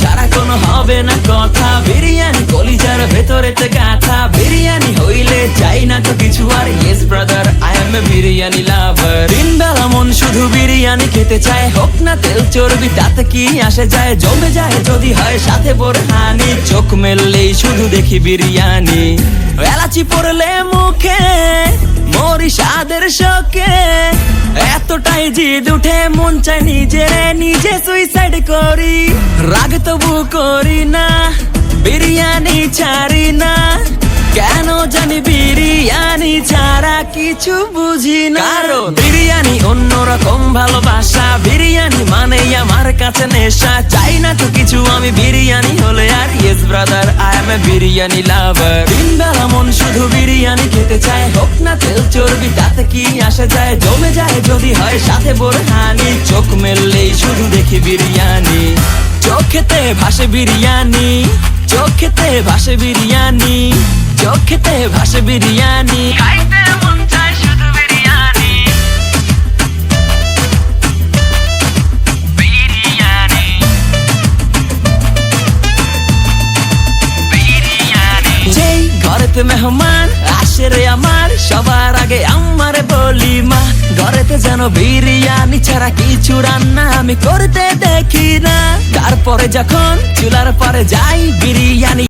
ছাড়া কোনো হবে না কথা, বিরিয়ানি কলিজার ভেতরেতে গাথা, বিরিয়ানি হইলে চাই না তো কিছু আর। Yes brother, I M A biryani লাভার। দিন বেলা মন শুধু বিরিয়ানি খেতে চায়, হোক না তেল চর্বি তাতে কি আসে যায়, জমে যায় যদি হয় সাথে বোরহানি, চোখ মেললেই শুধু দেখি বিরিয়ানি। এলাচি পড়লে মুখে মরি স্বাদের শোকে, এতটাই জিদ উঠে মন চাই নিজে সুইসাইড করি। রাগ তবু করি না, বিরিয়ানি ছাড়ি না, কেন জানি বিরিয়ানি ছাড়া কিছু বুঝি না। কারণ বিরিয়ানি অন্যরকম ভালোবাসা, বিরিয়ানি মানে আমার কাছে নেশা, চাই না তো কিছু আমি বিরিয়ানি হলে আর। Yes brother, I M A biryani লাভার। দিন বেলা মন শুধু বিরিয়ানি খেতে চায়, হোক না তেল চর্বি তাতে কি আসে যায়, জমে যায় যদি হয় সাথে বোরহানি, চোখ মেললেই শুধু দেখি বিরিয়ানি। চোখেতে ভাসে বিরিয়ানি, চোখেতে ভাসে বিরিয়ানি, চোখেতে ভাসে বিরিয়ানি, খাইতে মন চায় শুধু বিরিয়ানি। বিরিয়ানি, বিরিয়ানি। যেই ঘরেতে মেহমান আসে রে আমার, সবার আগে আমারে বলি মা, ঘরেতে যেন বিরিয়ানি ছাড়া কিছু রান্না আমি করতে দেখি না। তারপরে যখন চুলার পরে যাই বিরিয়ানি